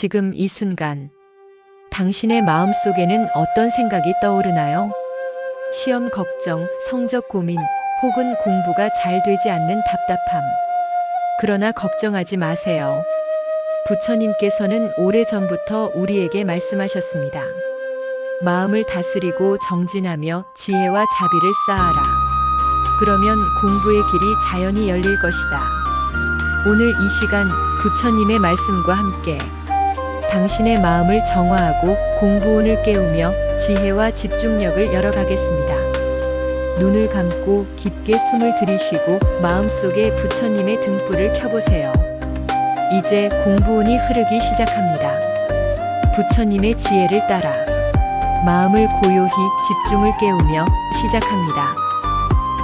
지금 이 순간, 당신의 마음속에는 어떤 생각이 떠오르나요? 시험 걱정, 성적 고민, 혹은 공부가 잘 되지 않는 답답함. 그러나 걱정하지 마세요. 부처님께서는 오래전부터 우리에게 말씀하셨습니다. 마음을 다스리고 정진하며 지혜와 자비를 쌓아라. 그러면 공부의 길이 자연히 열릴 것이다. 오늘 이 시간 부처님의 말씀과 함께 당신의 마음을 정화하고 공부운을 깨우며 지혜와 집중력을 열어가겠습니다. 눈을 감고 깊게 숨을 들이쉬고 마음속에 부처님의 등불을 켜보세요. 이제 공부운이 흐르기 시작합니다. 부처님의 지혜를 따라 마음을 고요히 집중을 깨우며 시작합니다.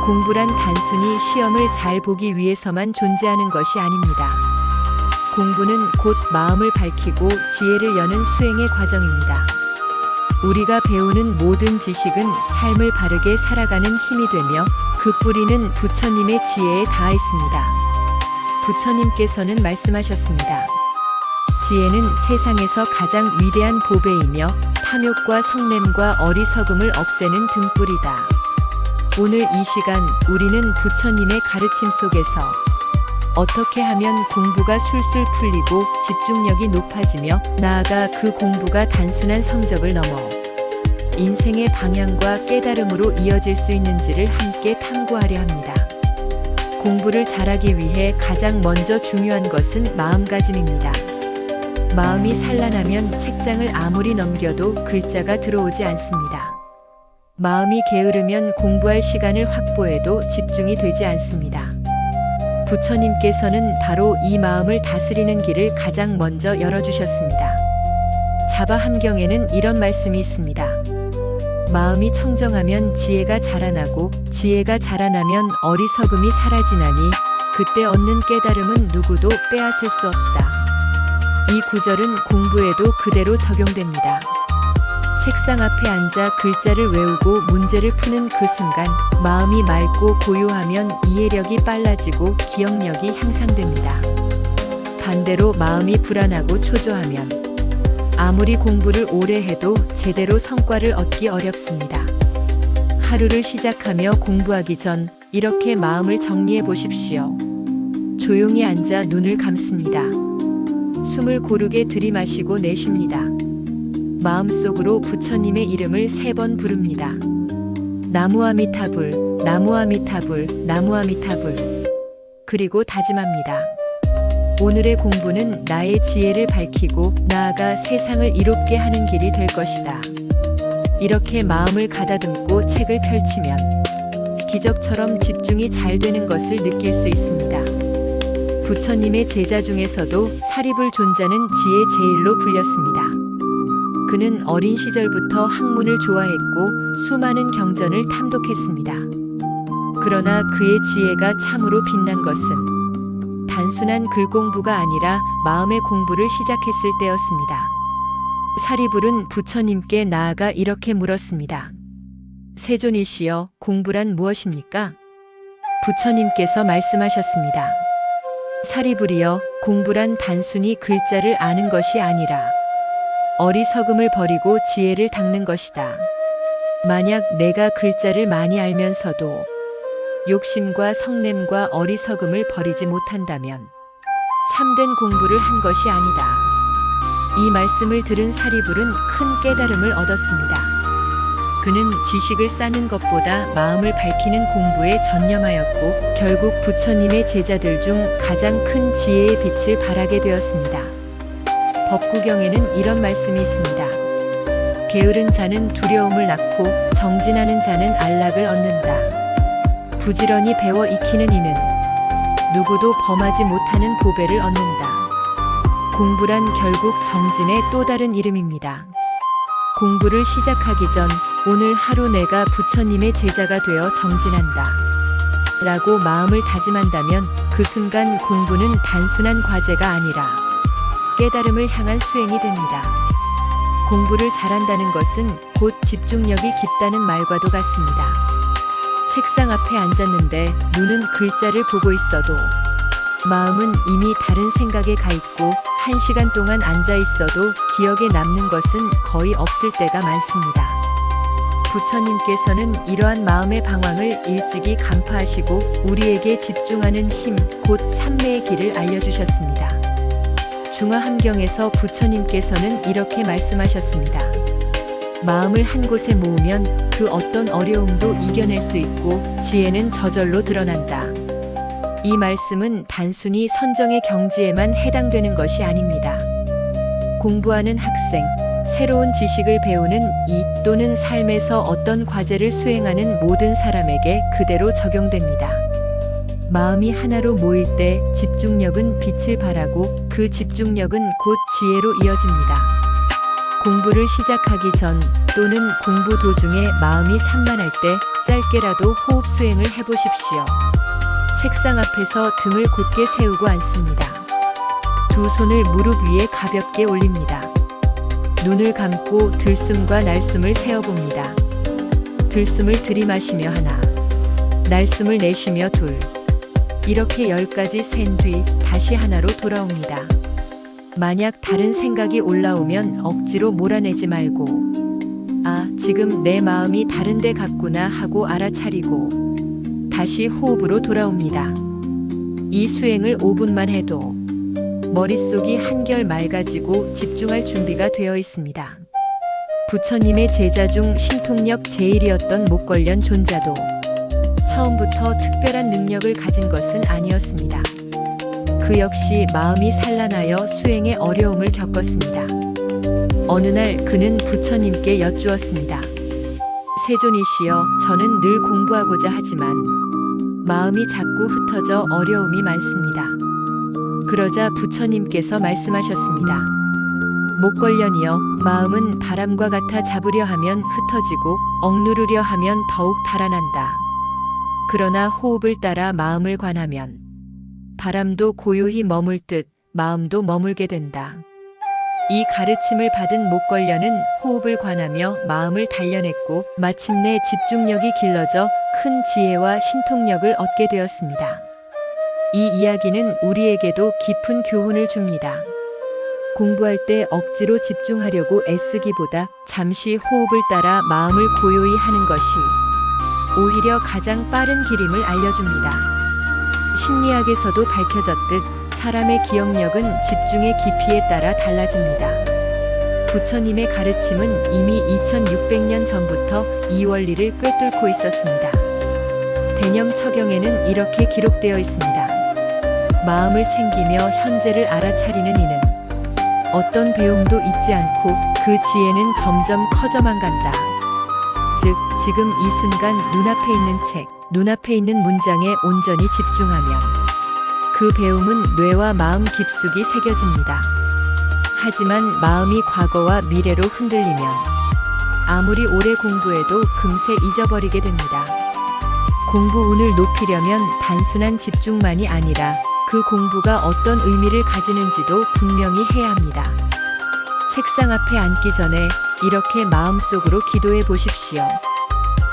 공부란 단순히 시험을 잘 보기 위해서만 존재하는 것이 아닙니다. 공부는 곧 마음을 밝히고 지혜를 여는 수행의 과정입니다. 우리가 배우는 모든 지식은 삶을 바르게 살아가는 힘이 되며 그 뿌리는 부처님의 지혜에 닿아 있습니다. 부처님께서는 말씀하셨습니다. 지혜는 세상에서 가장 위대한 보배이며 탐욕과 성냄과 어리석음을 없애는 등불이다. 오늘 이 시간 우리는 부처님의 가르침 속에서 어떻게 하면 공부가 술술 풀리고 집중력이 높아지며 나아가 그 공부가 단순한 성적을 넘어 인생의 방향과 깨달음으로 이어질 수 있는지를 함께 탐구하려 합니다. 공부를 잘하기 위해 가장 먼저 중요한 것은 마음가짐입니다. 마음이 산란하면 책장을 아무리 넘겨도 글자가 들어오지 않습니다. 마음이 게으르면 공부할 시간을 확보해도 집중이 되지 않습니다. 부처님께서는 바로 이 마음을 다스리는 길을 가장 먼저 열어주셨습니다. 자바함경에는 이런 말씀이 있습니다. 마음이 청정하면 지혜가 자라나고 지혜가 자라나면 어리석음이 사라지나니 그때 얻는 깨달음은 누구도 빼앗을 수 없다. 이 구절은 공부에도 그대로 적용됩니다. 책상 앞에 앉아 글자를 외우고 문제를 푸는 그 순간 마음이 맑고 고요하면 이해력이 빨라지고 기억력이 향상됩니다. 반대로 마음이 불안하고 초조하면 아무리 공부를 오래 해도 제대로 성과를 얻기 어렵습니다. 하루를 시작하며 공부하기 전 이렇게 마음을 정리해 보십시오. 조용히 앉아 눈을 감습니다. 숨을 고르게 들이마시고 내쉽니다. 마음속으로 부처님의 이름을 3번 부릅니다. 나무아미타불, 나무아미타불, 나무아미타불. 그리고 다짐합니다. 오늘의 공부는 나의 지혜를 밝히고 나아가 세상을 이롭게 하는 길이 될 것이다. 이렇게 마음을 가다듬고 책을 펼치면 기적처럼 집중이 잘 되는 것을 느낄 수 있습니다. 부처님의 제자 중에서도 사리불 존자는 지혜 제일로 불렸습니다. 그는 어린 시절부터 학문을 좋아했고 수많은 경전을 탐독했습니다. 그러나 그의 지혜가 참으로 빛난 것은 단순한 글 공부가 아니라 마음의 공부를 시작했을 때였습니다. 사리불은 부처님께 나아가 이렇게 물었습니다. 세존이시여, 공부란 무엇입니까? 부처님께서 말씀하셨습니다. 사리불이여, 공부란 단순히 글자를 아는 것이 아니라 어리석음을 버리고 지혜를 닦는 것이다. 만약 내가 글자를 많이 알면서도 욕심과 성냄과 어리석음을 버리지 못한다면 참된 공부를 한 것이 아니다. 이 말씀을 들은 사리불은 큰 깨달음을 얻었습니다. 그는 지식을 쌓는 것보다 마음을 밝히는 공부에 전념하였고 결국 부처님의 제자들 중 가장 큰 지혜의 빛을 발하게 되었습니다. 법구경에는 이런 말씀이 있습니다. 게으른 자는 두려움을 낳고 정진하는 자는 안락을 얻는다. 부지런히 배워 익히는 이는 누구도 범하지 못하는 보배를 얻는다. 공부란 결국 정진의 또 다른 이름입니다. 공부를 시작하기 전 오늘 하루 내가 부처님의 제자가 되어 정진한다. 라고 마음을 다짐한다면 그 순간 공부는 단순한 과제가 아니라 깨달음을 향한 수행이 됩니다. 공부를 잘한다는 것은 곧 집중력이 깊다는 말과도 같습니다. 책상 앞에 앉았는데 눈은 글자를 보고 있어도 마음은 이미 다른 생각에 가 있고 1시간 동안 앉아 있어도 기억에 남는 것은 거의 없을 때가 많습니다. 부처님께서는 이러한 마음의 방황을 일찍이 간파하시고 우리에게 집중하는 힘, 곧 삼매의 길을 알려주셨습니다. 중화함경에서 부처님께서는 이렇게 말씀하셨습니다. 마음을 한 곳에 모으면 그 어떤 어려움도 이겨낼 수 있고 지혜는 저절로 드러난다. 이 말씀은 단순히 선정의 경지에만 해당되는 것이 아닙니다. 공부하는 학생, 새로운 지식을 배우는 이 또는 삶에서 어떤 과제를 수행하는 모든 사람에게 그대로 적용됩니다. 마음이 하나로 모일 때 집중력은 빛을 발하고 그 집중력은 곧 지혜로 이어집니다. 공부를 시작하기 전 또는 공부 도중에 마음이 산만할 때 짧게라도 호흡 수행을 해보십시오. 책상 앞에서 등을 곧게 세우고 앉습니다. 두 손을 무릎 위에 가볍게 올립니다. 눈을 감고 들숨과 날숨을 세어봅니다. 들숨을 들이마시며 하나, 날숨을 내쉬며 둘. 이렇게 10가지 센 뒤 다시 하나로 돌아옵니다. 만약 다른 생각이 올라오면 억지로 몰아내지 말고, 아, 지금 내 마음이 다른 데 갔구나 하고 알아차리고 다시 호흡으로 돌아옵니다. 이 수행을 5분만 해도 머릿속이 한결 맑아지고 집중할 준비가 되어 있습니다. 부처님의 제자 중 신통력 제1이었던 목걸련 존자도 처음부터 특별한 능력을 가진 것은 아니었습니다. 그 역시 마음이 산란하여 수행에 어려움을 겪었습니다. 어느 날 그는 부처님께 여쭈었습니다. 세존이시여, 저는 늘 공부하고자 하지만 마음이 자꾸 흩어져 어려움이 많습니다. 그러자 부처님께서 말씀하셨습니다. 목걸련이여, 마음은 바람과 같아 잡으려 하면 흩어지고 억누르려 하면 더욱 달아난다. 그러나 호흡을 따라 마음을 관하면 바람도 고요히 머물 듯 마음도 머물게 된다. 이 가르침을 받은 목걸련은 호흡을 관하며 마음을 단련했고 마침내 집중력이 길러져 큰 지혜와 신통력을 얻게 되었습니다. 이 이야기는 우리에게도 깊은 교훈을 줍니다. 공부할 때 억지로 집중하려고 애쓰기보다 잠시 호흡을 따라 마음을 고요히 하는 것이 오히려 가장 빠른 길임을 알려줍니다. 심리학에서도 밝혀졌듯 사람의 기억력은 집중의 깊이에 따라 달라집니다. 부처님의 가르침은 이미 2600년 전부터 이 원리를 꿰뚫고 있었습니다. 대념 처경에는 이렇게 기록되어 있습니다. 마음을 챙기며 현재를 알아차리는 이는 어떤 배움도 잊지 않고 그 지혜는 점점 커져만 간다. 즉, 지금 이 순간 눈앞에 있는 책, 눈앞에 있는 문장에 온전히 집중하면 그 배움은 뇌와 마음 깊숙이 새겨집니다. 하지만 마음이 과거와 미래로 흔들리면 아무리 오래 공부해도 금세 잊어버리게 됩니다. 공부 운을 높이려면 단순한 집중만이 아니라 그 공부가 어떤 의미를 가지는지도 분명히 해야 합니다. 책상 앞에 앉기 전에 이렇게 마음속으로 기도해 보십시오.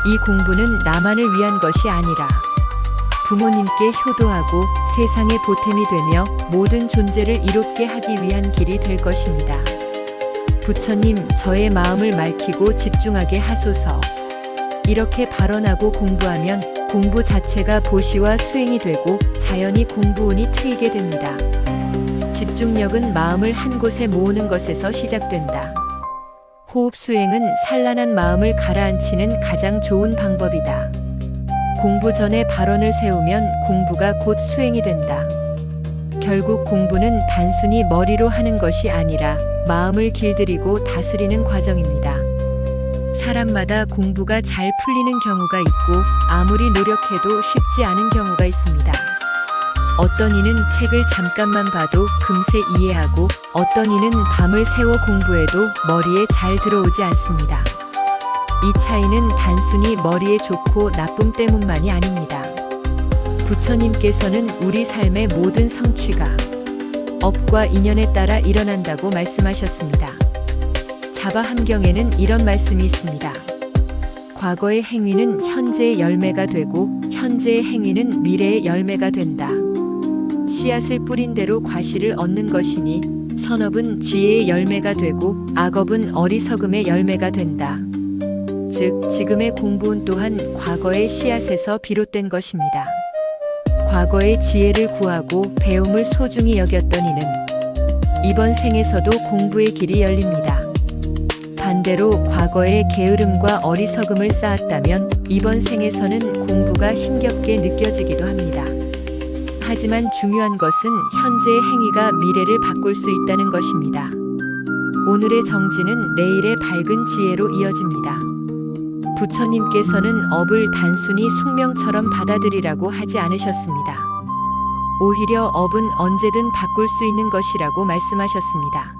이 공부는 나만을 위한 것이 아니라 부모님께 효도하고 세상의 보탬이 되며 모든 존재를 이롭게 하기 위한 길이 될 것입니다. 부처님, 저의 마음을 맑히고 집중하게 하소서. 이렇게 발언하고 공부하면 공부 자체가 보시와 수행이 되고 자연히 공부운이 트이게 됩니다. 집중력은 마음을 한 곳에 모으는 것에서 시작된다. 호흡 수행은 산란한 마음을 가라앉히는 가장 좋은 방법이다. 공부 전에 발언을 세우면 공부가 곧 수행이 된다. 결국 공부는 단순히 머리로 하는 것이 아니라 마음을 길들이고 다스리는 과정입니다. 사람마다 공부가 잘 풀리는 경우가 있고 아무리 노력해도 쉽지 않은 경우가 있습니다. 어떤 이는 책을 잠깐만 봐도 금세 이해하고 어떤 이는 밤을 새워 공부해도 머리에 잘 들어오지 않습니다. 이 차이는 단순히 머리에 좋고 나쁨 때문만이 아닙니다. 부처님께서는 우리 삶의 모든 성취가 업과 인연에 따라 일어난다고 말씀하셨습니다. 자바함경에는 이런 말씀이 있습니다. 과거의 행위는 현재의 열매가 되고 현재의 행위는 미래의 열매가 된다. 씨앗을 뿌린 대로 과실을 얻는 것이니 선업은 지혜의 열매가 되고 악업은 어리석음의 열매가 된다. 즉, 지금의 공부운 또한 과거의 씨앗에서 비롯된 것입니다. 과거의 지혜를 구하고 배움을 소중히 여겼던 이는 이번 생에서도 공부의 길이 열립니다. 반대로 과거의 게으름과 어리석음을 쌓았다면 이번 생에서는 공부가 힘겹게 느껴지기도 합니다. 하지만 중요한 것은 현재의 행위가 미래를 바꿀 수 있다는 것입니다. 오늘의 정진은 내일의 밝은 지혜로 이어집니다. 부처님께서는 업을 단순히 숙명처럼 받아들이라고 하지 않으셨습니다. 오히려 업은 언제든 바꿀 수 있는 것이라고 말씀하셨습니다.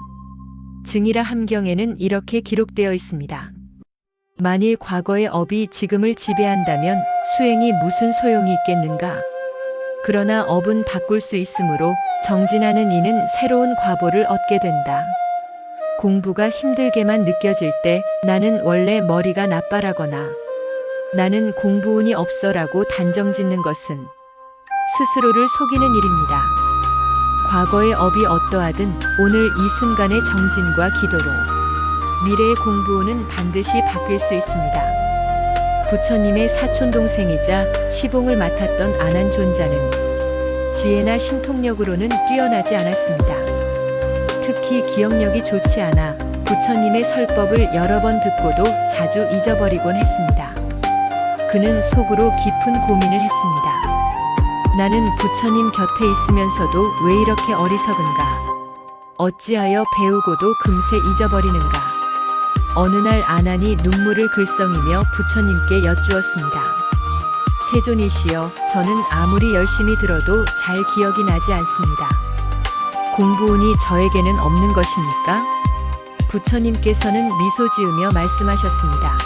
증이라 함경에는 이렇게 기록되어 있습니다. 만일 과거의 업이 지금을 지배한다면 수행이 무슨 소용이 있겠는가? 그러나 업은 바꿀 수 있으므로 정진하는 이는 새로운 과보를 얻게 된다. 공부가 힘들게만 느껴질 때 나는 원래 머리가 나빠라거나 나는 공부운이 없어라고 단정짓는 것은 스스로를 속이는 일입니다. 과거의 업이 어떠하든 오늘 이 순간의 정진과 기도로 미래의 공부운은 반드시 바뀔 수 있습니다. 부처님의 사촌동생이자 시봉을 맡았던 아난존자는 지혜나 신통력으로는 뛰어나지 않았습니다. 특히 기억력이 좋지 않아 부처님의 설법을 여러 번 듣고도 자주 잊어버리곤 했습니다. 그는 속으로 깊은 고민을 했습니다. 나는 부처님 곁에 있으면서도 왜 이렇게 어리석은가? 어찌하여 배우고도 금세 잊어버리는가? 어느 날 아난이 눈물을 글썽이며 부처님께 여쭈었습니다. 세존이시여, 저는 아무리 열심히 들어도 잘 기억이 나지 않습니다. 공부운이 저에게는 없는 것입니까? 부처님께서는 미소 지으며 말씀하셨습니다.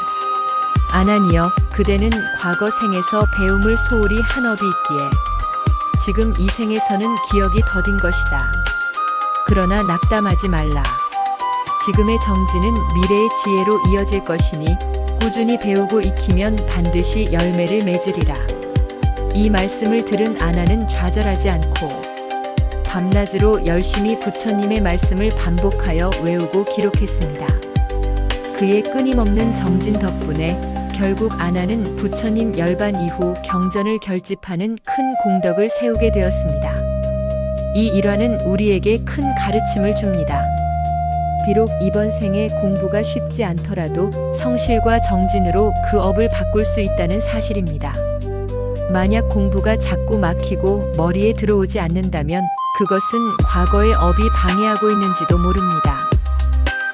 아난이여, 그대는 과거 생에서 배움을 소홀히 한 업이 있기에 지금 이 생에서는 기억이 더딘 것이다. 그러나 낙담하지 말라. 지금의 정진은 미래의 지혜로 이어질 것이니 꾸준히 배우고 익히면 반드시 열매를 맺으리라. 이 말씀을 들은 아난은 좌절하지 않고 밤낮으로 열심히 부처님의 말씀을 반복하여 외우고 기록했습니다. 그의 끊임없는 정진 덕분에 결국 아난은 부처님 열반 이후 경전을 결집하는 큰 공덕을 세우게 되었습니다. 이 일화는 우리에게 큰 가르침을 줍니다. 비록 이번 생에 공부가 쉽지 않더라도 성실과 정진으로 그 업을 바꿀 수 있다는 사실입니다. 만약 공부가 자꾸 막히고 머리에 들어오지 않는다면 그것은 과거의 업이 방해하고 있는지도 모릅니다.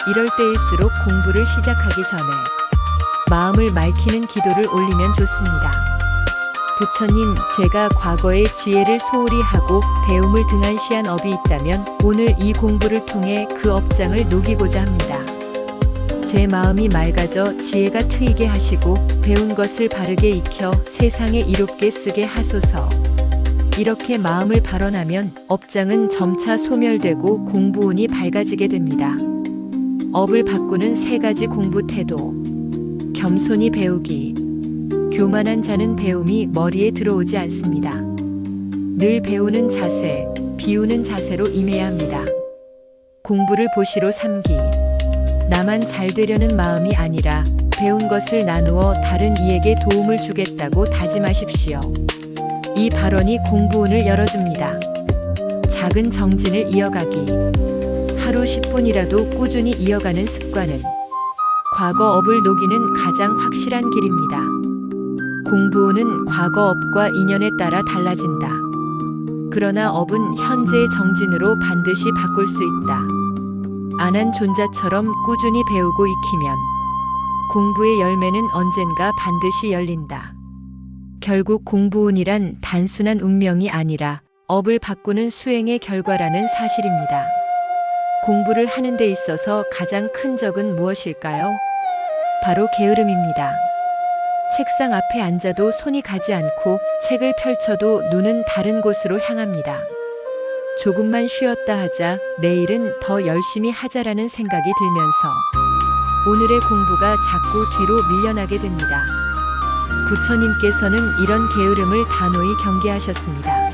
이럴 때일수록 공부를 시작하기 전에 마음을 맑히는 기도를 올리면 좋습니다. 부처님, 제가 과거의 지혜를 소홀히 하고 배움을 등한시한 업이 있다면 오늘 이 공부를 통해 그 업장을 녹이고자 합니다. 제 마음이 맑아져 지혜가 트이게 하시고 배운 것을 바르게 익혀 세상에 이롭게 쓰게 하소서. 이렇게 마음을 발언하면 업장은 점차 소멸되고 공부운이 밝아지게 됩니다. 업을 바꾸는 세 가지 공부 태도. 겸손히 배우기. 교만한 자는 배움이 머리에 들어오지 않습니다. 늘 배우는 자세, 비우는 자세로 임해야 합니다. 공부를 보시로 삼기. 나만 잘 되려는 마음이 아니라 배운 것을 나누어 다른 이에게 도움을 주겠다고 다짐하십시오. 이 발언이 공부운을 열어줍니다. 작은 정진을 이어가기. 하루 10분이라도 꾸준히 이어가는 습관은 과거 업을 녹이는 가장 확실한 길입니다. 공부운은 과거 업과 인연에 따라 달라진다. 그러나 업은 현재의 정진으로 반드시 바꿀 수 있다. 아난존자처럼 꾸준히 배우고 익히면 공부의 열매는 언젠가 반드시 열린다. 결국 공부운이란 단순한 운명이 아니라 업을 바꾸는 수행의 결과라는 사실입니다. 공부를 하는 데 있어서 가장 큰 적은 무엇일까요? 바로 게으름입니다. 책상 앞에 앉아도 손이 가지 않고 책을 펼쳐도 눈은 다른 곳으로 향합니다. 조금만 쉬었다 하자 내일은 더 열심히 하자라는 생각이 들면서 오늘의 공부가 자꾸 뒤로 밀려나게 됩니다. 부처님께서는 이런 게으름을 단호히 경계하셨습니다.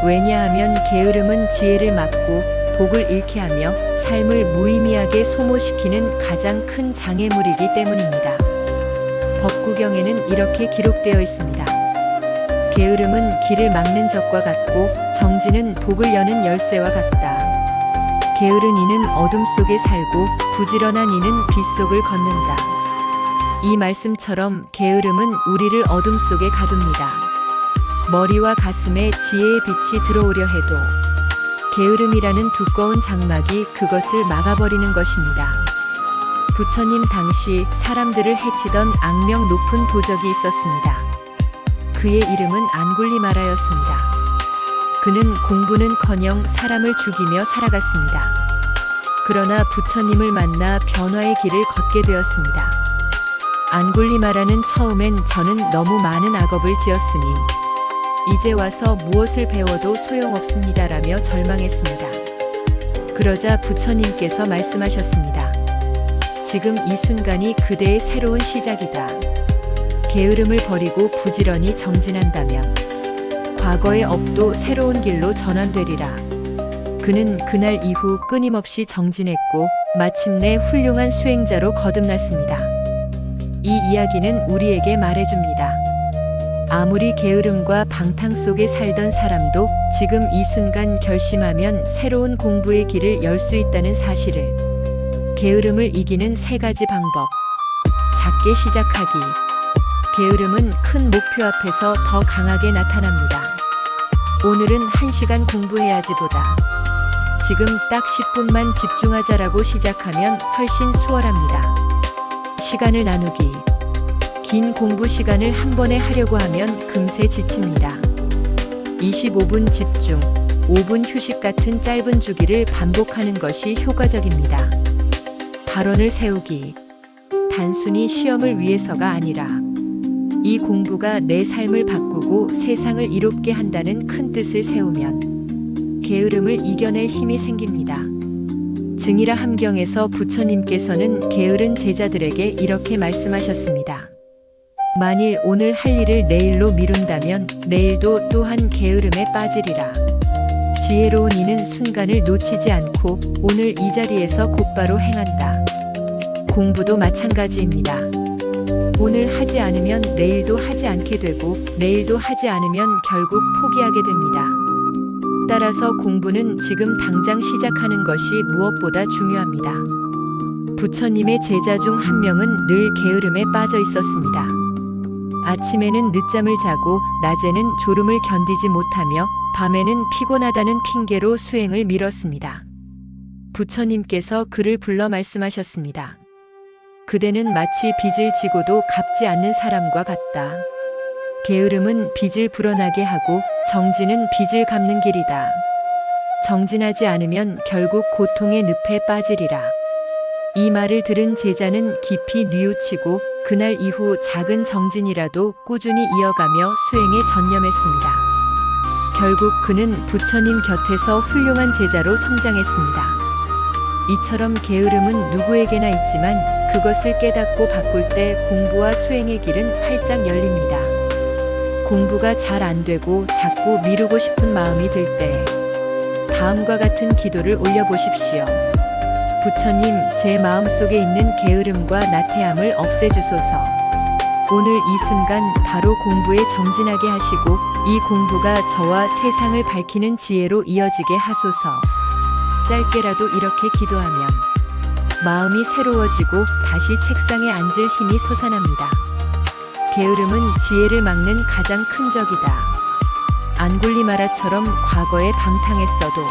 왜냐하면 게으름은 지혜를 막고 복을 잃게 하며 삶을 무의미하게 소모시키는 가장 큰 장애물이기 때문입니다. 법구경에는 이렇게 기록되어 있습니다. 게으름은 길을 막는 적과 같고 정진은 복을 여는 열쇠와 같다. 게으른 이는 어둠 속에 살고 부지런한 이는 빛 속을 걷는다. 이 말씀처럼 게으름은 우리를 어둠 속에 가둡니다. 머리와 가슴에 지혜의 빛이 들어오려 해도 게으름이라는 두꺼운 장막이 그것을 막아버리는 것입니다. 부처님 당시 사람들을 해치던 악명 높은 도적이 있었습니다. 그의 이름은 안굴리마라였습니다. 그는 공부는커녕 사람을 죽이며 살아갔습니다. 그러나 부처님을 만나 변화의 길을 걷게 되었습니다. 안굴리마라는 처음엔 저는 너무 많은 악업을 지었으니 이제 와서 무엇을 배워도 소용없습니다라며 절망했습니다. 그러자 부처님께서 말씀하셨습니다. 지금 이 순간이 그대의 새로운 시작이다. 게으름을 버리고 부지런히 정진한다면 과거의 업도 새로운 길로 전환되리라. 그는 그날 이후 끊임없이 정진했고 마침내 훌륭한 수행자로 거듭났습니다. 이 이야기는 우리에게 말해줍니다. 아무리 게으름과 방탕 속에 살던 사람도 지금 이 순간 결심하면 새로운 공부의 길을 열 수 있다는 사실을. 게으름을 이기는 3가지 방법. 작게 시작하기. 게으름은 큰 목표 앞에서 더 강하게 나타납니다. 오늘은 1시간 공부해야지보다 지금 딱 10분만 집중하자라고 시작하면 훨씬 수월합니다. 시간을 나누기. 긴 공부 시간을 한 번에 하려고 하면 금세 지칩니다. 25분 집중, 5분 휴식 같은 짧은 주기를 반복하는 것이 효과적입니다. 발언을 세우기. 단순히 시험을 위해서가 아니라 이 공부가 내 삶을 바꾸고 세상을 이롭게 한다는 큰 뜻을 세우면 게으름을 이겨낼 힘이 생깁니다. 증이라 함경에서 부처님께서는 게으른 제자들에게 이렇게 말씀하셨습니다. 만일 오늘 할 일을 내일로 미룬다면 내일도 또한 게으름에 빠지리라. 지혜로운 이는 순간을 놓치지 않고 오늘 이 자리에서 곧바로 행한다. 공부도 마찬가지입니다. 오늘 하지 않으면 내일도 하지 않게 되고 내일도 하지 않으면 결국 포기하게 됩니다. 따라서 공부는 지금 당장 시작하는 것이 무엇보다 중요합니다. 부처님의 제자 중 한 명은 늘 게으름에 빠져 있었습니다. 아침에는 늦잠을 자고 낮에는 졸음을 견디지 못하며 밤에는 피곤하다는 핑계로 수행을 미뤘습니다. 부처님께서 그를 불러 말씀하셨습니다. 그대는 마치 빚을 지고도 갚지 않는 사람과 같다. 게으름은 빚을 불어나게 하고 정진은 빚을 갚는 길이다. 정진하지 않으면 결국 고통의 늪에 빠지리라. 이 말을 들은 제자는 깊이 뉘우치고 그날 이후 작은 정진이라도 꾸준히 이어가며 수행에 전념했습니다. 결국 그는 부처님 곁에서 훌륭한 제자로 성장했습니다. 이처럼 게으름은 누구에게나 있지만 그것을 깨닫고 바꿀 때 공부와 수행의 길은 활짝 열립니다. 공부가 잘 안 되고 자꾸 미루고 싶은 마음이 들 때 다음과 같은 기도를 올려보십시오. 부처님, 제 마음속에 있는 게으름과 나태함을 없애주소서. 오늘 이 순간 바로 공부에 정진하게 하시고 이 공부가 저와 세상을 밝히는 지혜로 이어지게 하소서. 짧게라도 이렇게 기도하면 마음이 새로워지고 다시 책상에 앉을 힘이 솟아납니다. 게으름은 지혜를 막는 가장 큰 적이다. 안굴리마라처럼 과거에 방탕했어도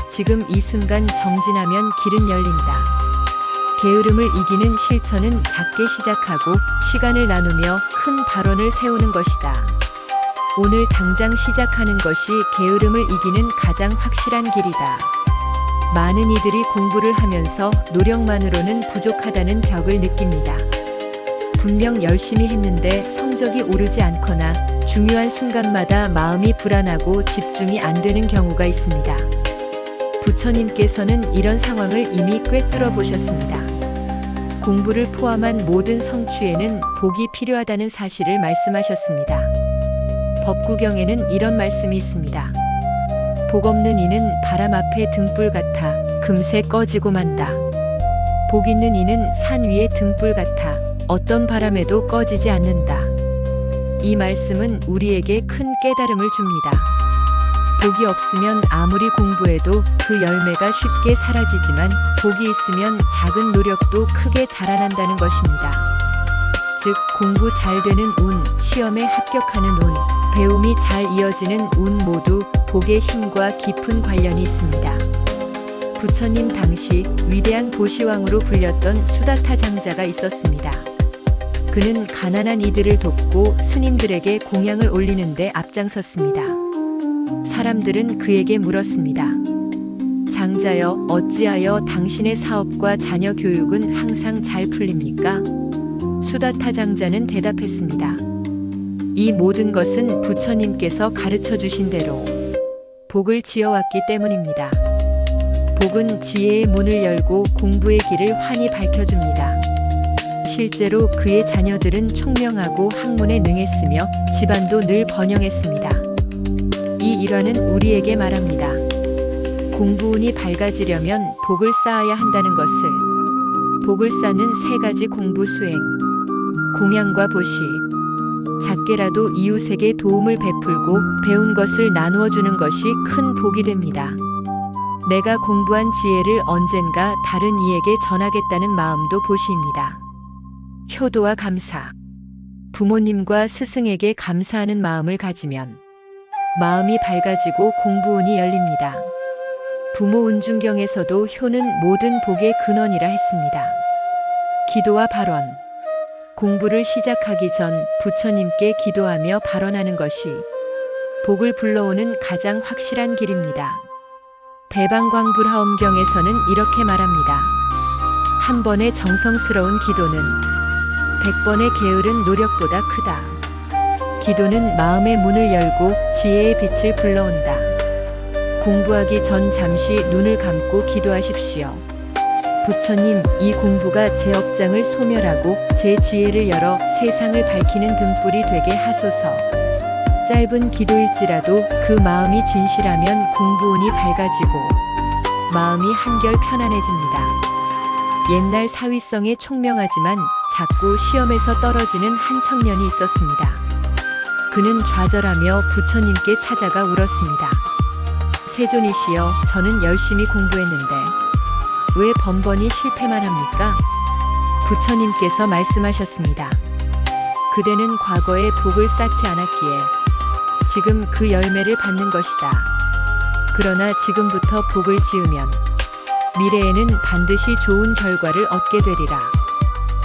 지금 이 순간 정진하면 길은 열린다. 게으름을 이기는 실천은 작게 시작하고 시간을 나누며 큰 발언을 세우는 것이다. 오늘 당장 시작하는 것이 게으름을 이기는 가장 확실한 길이다. 많은 이들이 공부를 하면서 노력만으로는 부족하다는 벽을 느낍니다. 분명 열심히 했는데 성적이 오르지 않거나 중요한 순간마다 마음이 불안하고 집중이 안 되는 경우가 있습니다. 부처님께서는 이런 상황을 이미 꿰뚫어 보셨습니다. 공부를 포함한 모든 성취에는 복이 필요하다는 사실을 말씀하셨습니다. 법구경에는 이런 말씀이 있습니다. 복 없는 이는 바람 앞에 등불 같아 금세 꺼지고 만다. 복 있는 이는 산 위의 등불 같아 어떤 바람에도 꺼지지 않는다. 이 말씀은 우리에게 큰 깨달음을 줍니다. 복이 없으면 아무리 공부해도 그 열매가 쉽게 사라지지만 복이 있으면 작은 노력도 크게 자라난다는 것입니다. 즉, 공부 잘 되는 운, 시험에 합격하는 운, 배움이 잘 이어지는 운 모두 복의 힘과 깊은 관련이 있습니다. 부처님 당시 위대한 보시왕으로 불렸던 수다타 장자가 있었습니다. 그는 가난한 이들을 돕고 스님들에게 공양을 올리는 데 앞장섰습니다. 사람들은 그에게 물었습니다. 장자여, 어찌하여 당신의 사업과 자녀 교육은 항상 잘 풀립니까? 수다타 장자는 대답했습니다. 이 모든 것은 부처님께서 가르쳐 주신 대로 복을 지어왔기 때문입니다. 복은 지혜의 문을 열고 공부의 길을 환히 밝혀줍니다. 실제로 그의 자녀들은 총명하고 학문에 능했으며 집안도 늘 번영했습니다. 이 일화는 우리에게 말합니다. 공부운이 밝아지려면 복을 쌓아야 한다는 것을. 복을 쌓는 세 가지 공부 수행. 공양과 보시. 작게라도 이웃에게 도움을 베풀고 배운 것을 나누어 주는 것이 큰 복이 됩니다. 내가 공부한 지혜를 언젠가 다른 이에게 전하겠다는 마음도 보시입니다. 효도와 감사. 부모님과 스승에게 감사하는 마음을 가지면 마음이 밝아지고 공부운이 열립니다. 부모 운중경에서도 효는 모든 복의 근원이라 했습니다. 기도와 발언. 공부를 시작하기 전 부처님께 기도하며 발언하는 것이 복을 불러오는 가장 확실한 길입니다. 대방광불하엄경에서는 이렇게 말합니다. 한 번의 정성스러운 기도는 100번의 게으른 노력보다 크다. 기도는 마음의 문을 열고 지혜의 빛을 불러온다. 공부하기 전 잠시 눈을 감고 기도하십시오. 부처님, 이 공부가 제 업장을 소멸하고 제 지혜를 열어 세상을 밝히는 등불이 되게 하소서. 짧은 기도일지라도 그 마음이 진실하면 공부운이 밝아지고 마음이 한결 편안해집니다. 옛날 사위성에 총명하지만 자꾸 시험에서 떨어지는 한 청년이 있었습니다. 그는 좌절하며 부처님께 찾아가 울었습니다. 세존이시여, 저는 열심히 공부했는데 왜 번번이 실패만 합니까? 부처님께서 말씀하셨습니다. 그대는 과거에 복을 쌓지 않았기에 지금 그 열매를 받는 것이다. 그러나 지금부터 복을 지으면 미래에는 반드시 좋은 결과를 얻게 되리라.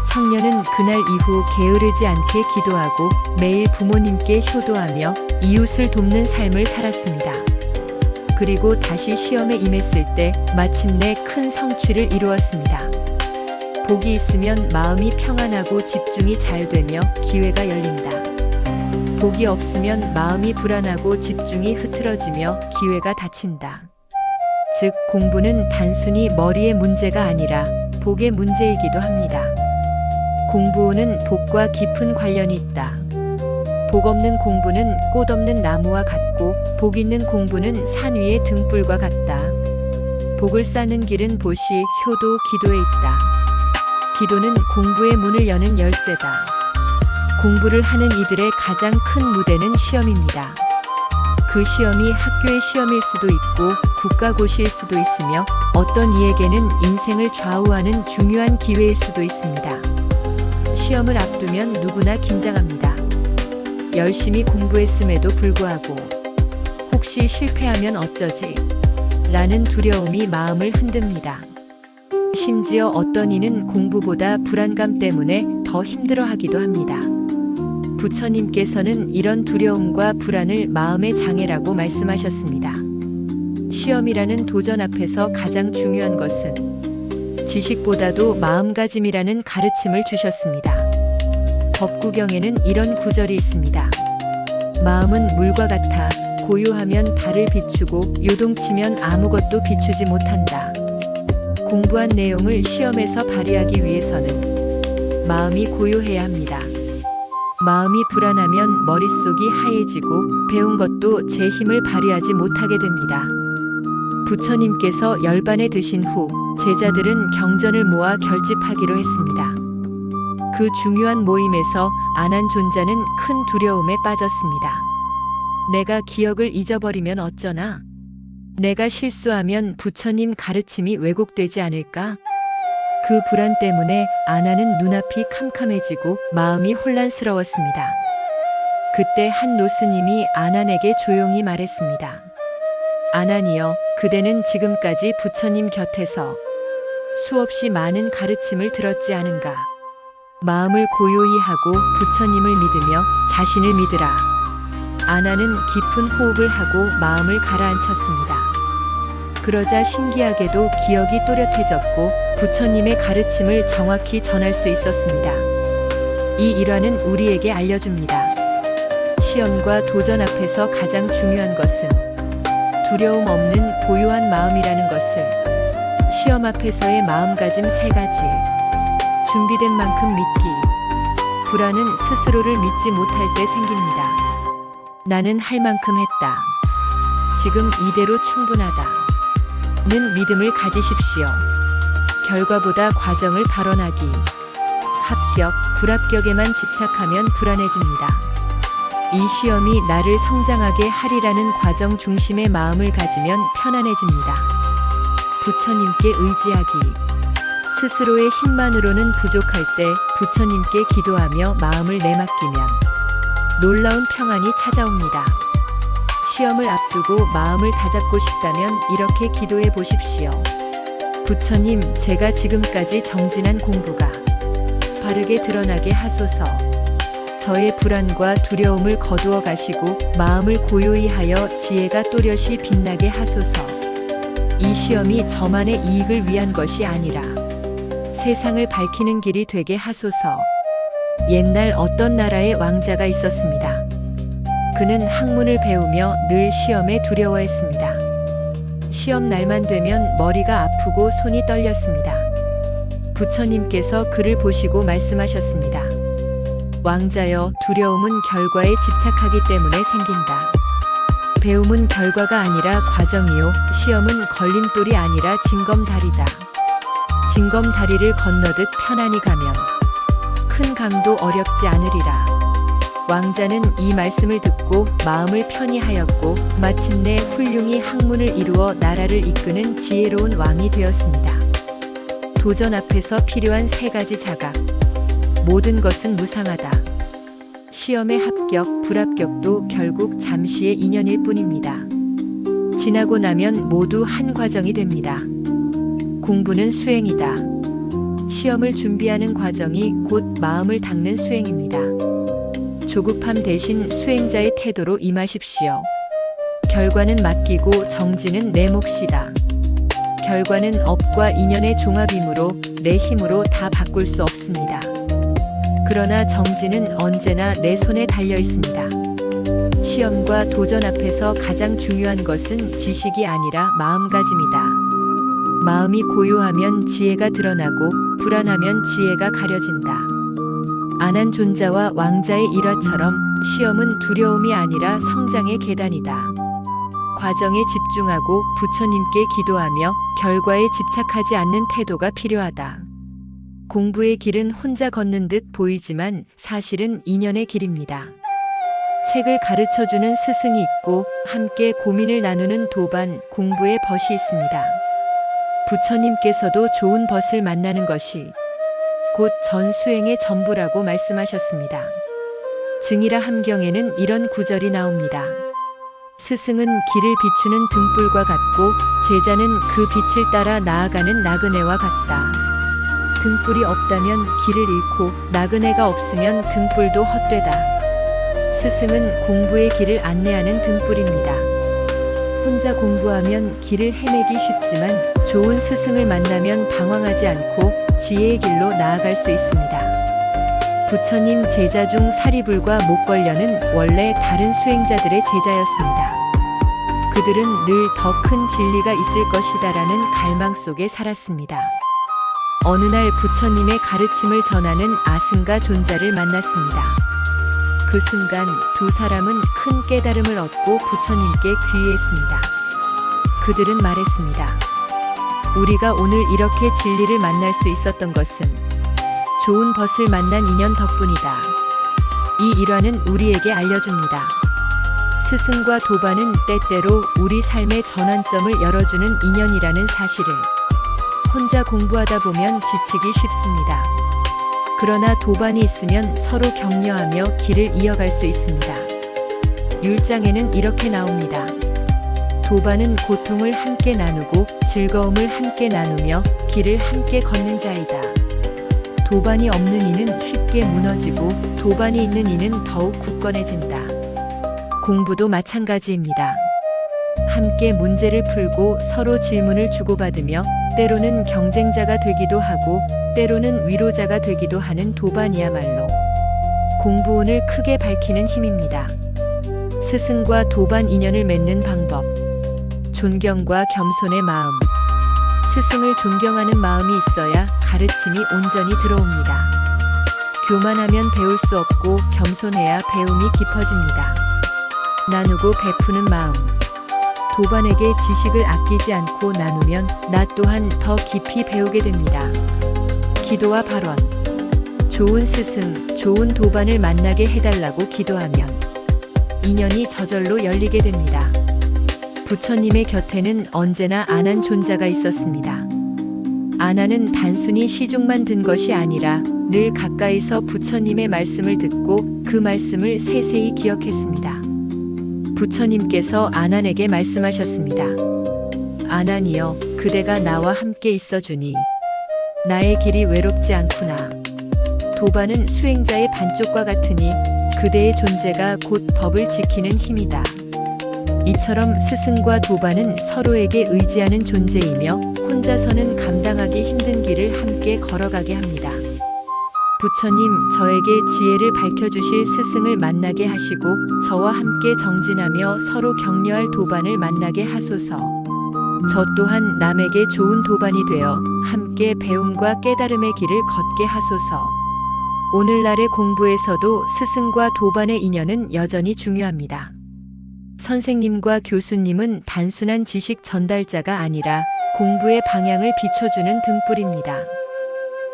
청년은 그날 이후 게으르지 않게 기도하고 매일 부모님께 효도하며 이웃을 돕는 삶을 살았습니다. 그리고 다시 시험에 임했을 때 마침내 큰 성취를 이루었습니다. 복이 있으면 마음이 평안하고 집중이 잘 되며 기회가 열린다. 복이 없으면 마음이 불안하고 집중이 흐트러지며 기회가 닫힌다. 즉, 공부는 단순히 머리의 문제가 아니라 복의 문제이기도 합니다. 공부는 복과 깊은 관련이 있다. 복 없는 공부는 꽃 없는 나무와 같고 복 있는 공부는 산 위의 등불과 같다. 복을 쌓는 길은 보시, 효도, 기도에 있다. 기도는 공부의 문을 여는 열쇠다. 공부를 하는 이들의 가장 큰 무대는 시험입니다. 그 시험이 학교의 시험일 수도 있고 국가고시일 수도 있으며 어떤 이에게는 인생을 좌우하는 중요한 기회일 수도 있습니다. 시험을 앞두면 누구나 긴장합니다. 열심히 공부했음에도 불구하고 혹시 실패하면 어쩌지? 라는 두려움이 마음을 흔듭니다. 심지어 어떤 이는 공부보다 불안감 때문에 더 힘들어하기도 합니다. 부처님께서는 이런 두려움과 불안을 마음의 장애라고 말씀하셨습니다. 시험이라는 도전 앞에서 가장 중요한 것은 지식보다도 마음가짐이라는 가르침을 주셨습니다. 법구경에는 이런 구절이 있습니다. 마음은 물과 같아 고요하면 달을 비추고 요동치면 아무것도 비추지 못한다. 공부한 내용을 시험에서 발휘하기 위해서는 마음이 고요해야 합니다. 마음이 불안하면 머릿속이 하얘지고 배운 것도 제 힘을 발휘하지 못하게 됩니다. 부처님께서 열반에 드신 후 제자들은 경전을 모아 결집하기로 했습니다. 그 중요한 모임에서 아난존자는 큰 두려움에 빠졌습니다. 내가 기억을 잊어버리면 어쩌나? 내가 실수하면 부처님 가르침이 왜곡되지 않을까? 그 불안 때문에 아난은 눈앞이 캄캄해지고 마음이 혼란스러웠습니다. 그때 한 노스님이 아난에게 조용히 말했습니다. 아난이여, 그대는 지금까지 부처님 곁에서 수없이 많은 가르침을 들었지 않은가? 마음을 고요히 하고 부처님을 믿으며 자신을 믿으라. 아난은 깊은 호흡을 하고 마음을 가라앉혔습니다. 그러자 신기하게도 기억이 또렷해졌고 부처님의 가르침을 정확히 전할 수 있었습니다. 이 일화는 우리에게 알려줍니다. 시험과 도전 앞에서 가장 중요한 것은 두려움 없는 고요한 마음이라는 것을. 시험 앞에서의 마음가짐 3가지. 준비된 만큼 믿기. 불안은 스스로를 믿지 못할 때 생깁니다. 나는 할 만큼 했다. 지금 이대로 충분하다. 는 믿음을 가지십시오. 결과보다 과정을 발언하기. 합격, 불합격에만 집착하면 불안해집니다. 이 시험이 나를 성장하게 하리라는 과정 중심의 마음을 가지면 편안해집니다. 부처님께 의지하기. 스스로의 힘만으로는 부족할 때 부처님께 기도하며 마음을 내맡기면 놀라운 평안이 찾아옵니다. 시험을 앞두고 마음을 다잡고 싶다면 이렇게 기도해 보십시오. 부처님, 제가 지금까지 정진한 공부가 바르게 드러나게 하소서. 저의 불안과 두려움을 거두어 가시고 마음을 고요히 하여 지혜가 또렷이 빛나게 하소서. 이 시험이 저만의 이익을 위한 것이 아니라 세상을 밝히는 길이 되게 하소서. 옛날 어떤 나라에 왕자가 있었습니다. 그는 학문을 배우며 늘 시험에 두려워했습니다. 시험 날만 되면 머리가 아프고 손이 떨렸습니다. 부처님께서 그를 보시고 말씀하셨습니다. 왕자여, 두려움은 결과에 집착하기 때문에 생긴다. 배움은 결과가 아니라 과정이요, 시험은 걸림돌이 아니라 징검다리다. 징검다리를 건너듯 편안히 가면 큰 강도 어렵지 않으리라. 왕자는 이 말씀을 듣고 마음을 편히 하였고 마침내 훌륭히 학문을 이루어 나라를 이끄는 지혜로운 왕이 되었습니다. 도전 앞에서 필요한 3가지 자각. 모든 것은 무상하다. 시험의 합격, 불합격도 결국 잠시의 인연일 뿐입니다. 지나고 나면 모두 한 과정이 됩니다. 공부는 수행이다. 시험을 준비하는 과정이 곧 마음을 닦는 수행입니다. 조급함 대신 수행자의 태도로 임하십시오. 결과는 맡기고 정진은 내 몫이다. 결과는 업과 인연의 종합이므로 내 힘으로 다 바꿀 수 없습니다. 그러나 정진은 언제나 내 손에 달려 있습니다. 시험과 도전 앞에서 가장 중요한 것은 지식이 아니라 마음가짐이다. 마음이 고요하면 지혜가 드러나고 불안하면 지혜가 가려진다. 아난존자와 왕자의 일화처럼 시험은 두려움이 아니라 성장의 계단이다. 과정에 집중하고 부처님께 기도하며 결과에 집착하지 않는 태도가 필요하다. 공부의 길은 혼자 걷는 듯 보이지만 사실은 인연의 길입니다. 책을 가르쳐주는 스승이 있고 함께 고민을 나누는 도반, 공부의 벗이 있습니다. 부처님께서도 좋은 벗을 만나는 것이 곧 전수행의 전부라고 말씀하셨습니다. 증이라 함경에는 이런 구절이 나옵니다. 스승은 길을 비추는 등불과 같고 제자는 그 빛을 따라 나아가는 나그네와 같다. 등불이 없다면 길을 잃고 나그네가 없으면 등불도 헛되다. 스승은 공부의 길을 안내하는 등불입니다. 혼자 공부하면 길을 헤매기 쉽지만 좋은 스승을 만나면 방황하지 않고 지혜의 길로 나아갈 수 있습니다. 부처님 제자 중 사리불과 목걸려는 원래 다른 수행자들의 제자였습니다. 그들은 늘 더 큰 진리가 있을 것이다라는 갈망 속에 살았습니다. 어느 날 부처님의 가르침을 전하는 아승가 존자를 만났습니다. 그 순간 두 사람은 큰 깨달음을 얻고 부처님께 귀의했습니다. 그들은 말했습니다. 우리가 오늘 이렇게 진리를 만날 수 있었던 것은 좋은 벗을 만난 인연 덕분이다. 이 일화는 우리에게 알려줍니다. 스승과 도반은 때때로 우리 삶의 전환점을 열어주는 인연이라는 사실을. 혼자 공부하다 보면 지치기 쉽습니다. 그러나 도반이 있으면 서로 격려하며 길을 이어갈 수 있습니다. 율장에는 이렇게 나옵니다. 도반은 고통을 함께 나누고 즐거움을 함께 나누며 길을 함께 걷는 자이다. 도반이 없는 이는 쉽게 무너지고 도반이 있는 이는 더욱 굳건해진다. 공부도 마찬가지입니다. 함께 문제를 풀고 서로 질문을 주고받으며 때로는 경쟁자가 되기도 하고 때로는 위로자가 되기도 하는 도반이야말로 공부운을 크게 밝히는 힘입니다. 스승과 도반 인연을 맺는 방법. 존경과 겸손의 마음. 스승을 존경하는 마음이 있어야 가르침이 온전히 들어옵니다. 교만하면 배울 수 없고 겸손해야 배움이 깊어집니다. 나누고 베푸는 마음. 도반에게 지식을 아끼지 않고 나누면 나 또한 더 깊이 배우게 됩니다. 기도와 발언. 좋은 스승, 좋은 도반을 만나게 해달라고 기도하면 인연이 저절로 열리게 됩니다. 부처님의 곁에는 언제나 안한 존자가 있었습니다. 안한은 단순히 시중만 든 것이 아니라 늘 가까이서 부처님의 말씀을 듣고 그 말씀을 세세히 기억했습니다. 부처님께서 안한에게 말씀하셨습니다. 안한이여, 그대가 나와 함께 있어주니 나의 길이 외롭지 않구나. 도반은 수행자의 반쪽과 같으니 그대의 존재가 곧 법을 지키는 힘이다. 이처럼 스승과 도반은 서로에게 의지하는 존재이며 혼자서는 감당하기 힘든 길을 함께 걸어가게 합니다. 부처님, 저에게 지혜를 밝혀주실 스승을 만나게 하시고 저와 함께 정진하며 서로 격려할 도반을 만나게 하소서. 저 또한 남에게 좋은 도반이 되어 함께 배움과 깨달음의 길을 걷게 하소서. 오늘날의 공부에서도 스승과 도반의 인연은 여전히 중요합니다. 선생님과 교수님은 단순한 지식 전달자가 아니라 공부의 방향을 비춰주는 등불입니다.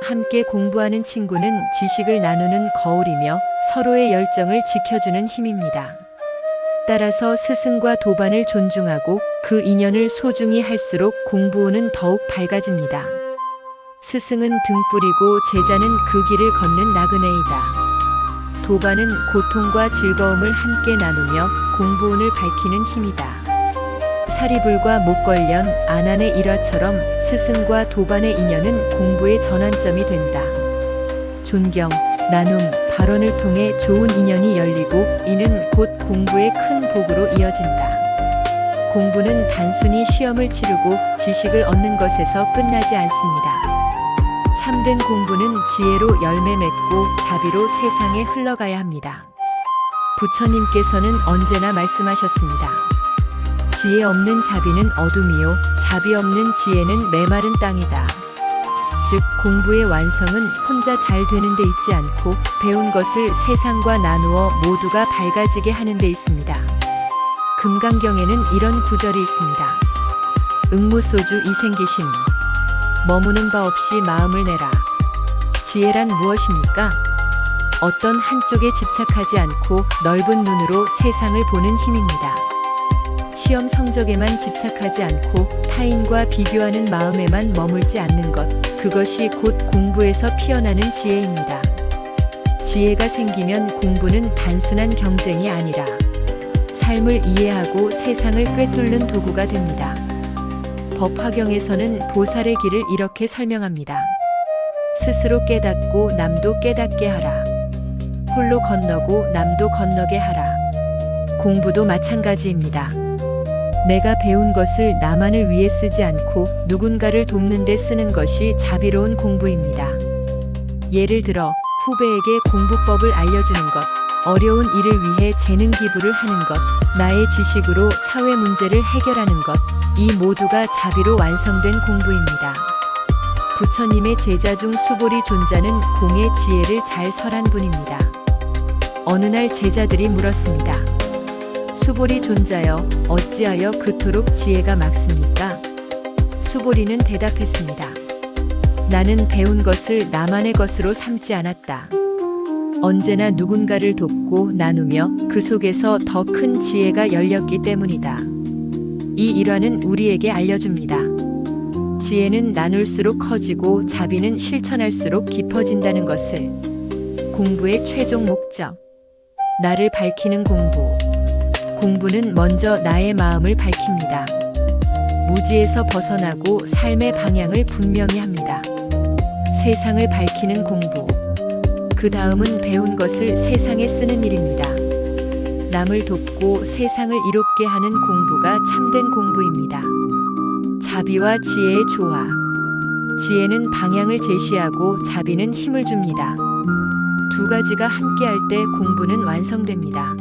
함께 공부하는 친구는 지식을 나누는 거울이며 서로의 열정을 지켜주는 힘입니다. 따라서 스승과 도반을 존중하고 그 인연을 소중히 할수록 공부운은 더욱 밝아집니다. 스승은 등불이고 제자는 그 길을 걷는 나그네이다. 도반은 고통과 즐거움을 함께 나누며 공부운을 밝히는 힘이다. 사리불과 목걸련, 안한의 일화처럼 스승과 도반의 인연은 공부의 전환점이 된다. 존경, 나눔, 발언을 통해 좋은 인연이 열리고 이는 곧 공부의 큰 복으로 이어진다. 공부는 단순히 시험을 치르고 지식을 얻는 것에서 끝나지 않습니다. 참된 공부는 지혜로 열매 맺고 자비로 세상에 흘러가야 합니다. 부처님께서는 언제나 말씀하셨습니다. 지혜 없는 자비는 어둠이요, 자비 없는 지혜는 메마른 땅이다. 즉, 공부의 완성은 혼자 잘 되는 데 있지 않고 배운 것을 세상과 나누어 모두가 밝아지게 하는 데 있습니다. 금강경에는 이런 구절이 있습니다. 응무소주 이생기심, 머무는 바 없이 마음을 내라. 지혜란 무엇입니까? 어떤 한쪽에 집착하지 않고 넓은 눈으로 세상을 보는 힘입니다. 시험 성적에만 집착하지 않고 타인과 비교하는 마음에만 머물지 않는 것, 그것이 곧 공부에서 피어나는 지혜입니다. 지혜가 생기면 공부는 단순한 경쟁이 아니라 삶을 이해하고 세상을 꿰뚫는 도구가 됩니다. 법화경에서는 보살의 길을 이렇게 설명합니다. 스스로 깨닫고 남도 깨닫게 하라. 홀로 건너고 남도 건너게 하라. 공부도 마찬가지입니다. 내가 배운 것을 나만을 위해 쓰지 않고 누군가를 돕는 데 쓰는 것이 자비로운 공부입니다. 예를 들어 후배에게 공부법을 알려주는 것, 어려운 일을 위해 재능 기부를 하는 것, 나의 지식으로 사회 문제를 해결하는 것, 이 모두가 자비로 완성된 공부입니다. 부처님의 제자 중 수보리 존자는 공의 지혜를 잘 설한 분입니다. 어느 날 제자들이 물었습니다. 수보리 존자여, 어찌하여 그토록 지혜가 막습니까? 수보리는 대답했습니다. 나는 배운 것을 나만의 것으로 삼지 않았다. 언제나 누군가를 돕고 나누며 그 속에서 더 큰 지혜가 열렸기 때문이다. 이 일화는 우리에게 알려줍니다. 지혜는 나눌수록 커지고 자비는 실천할수록 깊어진다는 것을. 공부의 최종 목적. 나를 밝히는 공부. 공부는 먼저 나의 마음을 밝힙니다. 무지에서 벗어나고 삶의 방향을 분명히 합니다. 세상을 밝히는 공부. 그 다음은 배운 것을 세상에 쓰는 일입니다. 남을 돕고 세상을 이롭게 하는 공부가 참된 공부입니다. 자비와 지혜의 조화. 지혜는 방향을 제시하고 자비는 힘을 줍니다. 두 가지가 함께할 때 공부는 완성됩니다.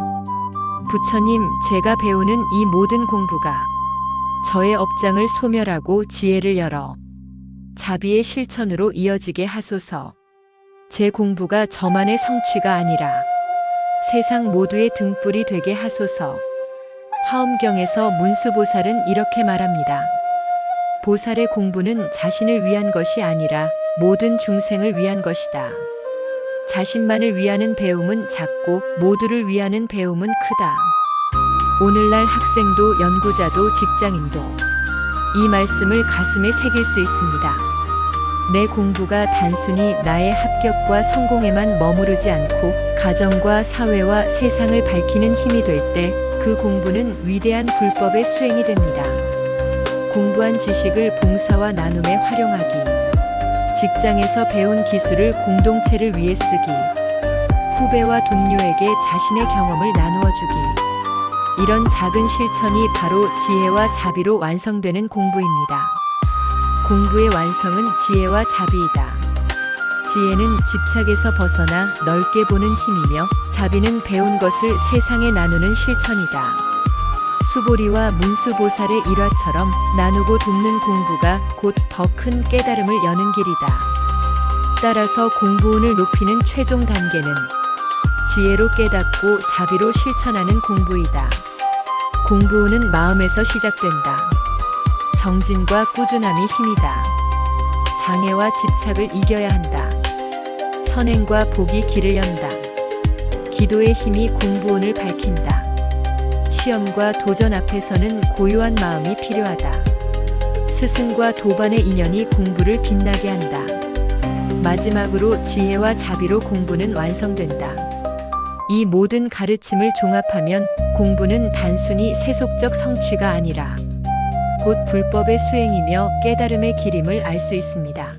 부처님, 제가 배우는 이 모든 공부가 저의 업장을 소멸하고 지혜를 열어 자비의 실천으로 이어지게 하소서. 제 공부가 저만의 성취가 아니라 세상 모두의 등불이 되게 하소서. 화엄경에서 문수보살은 이렇게 말합니다. 보살의 공부는 자신을 위한 것이 아니라 모든 중생을 위한 것이다. 자신만을 위하는 배움은 작고 모두를 위하는 배움은 크다. 오늘날 학생도 연구자도 직장인도 이 말씀을 가슴에 새길 수 있습니다. 내 공부가 단순히 나의 합격과 성공에만 머무르지 않고 가정과 사회와 세상을 밝히는 힘이 될 때 그 공부는 위대한 불법의 수행이 됩니다. 공부한 지식을 봉사와 나눔에 활용하기. 직장에서 배운 기술을 공동체를 위해 쓰기. 후배와 동료에게 자신의 경험을 나누어 주기. 이런 작은 실천이 바로 지혜와 자비로 완성되는 공부입니다. 공부의 완성은 지혜와 자비이다. 지혜는 집착에서 벗어나 넓게 보는 힘이며 자비는 배운 것을 세상에 나누는 실천이다. 수보리와 문수보살의 일화처럼 나누고 돕는 공부가 곧 더 큰 깨달음을 여는 길이다. 따라서 공부운을 높이는 최종 단계는 지혜로 깨닫고 자비로 실천하는 공부이다. 공부운은 마음에서 시작된다. 정진과 꾸준함이 힘이다. 장애와 집착을 이겨야 한다. 선행과 복이 길을 연다. 기도의 힘이 공부운을 밝힌다. 시험과 도전 앞에서는 고요한 마음이 필요하다. 스승과 도반의 인연이 공부를 빛나게 한다. 마지막으로 지혜와 자비로 공부는 완성된다. 이 모든 가르침을 종합하면 공부는 단순히 세속적 성취가 아니라 곧 불법의 수행이며 깨달음의 길임을 알 수 있습니다.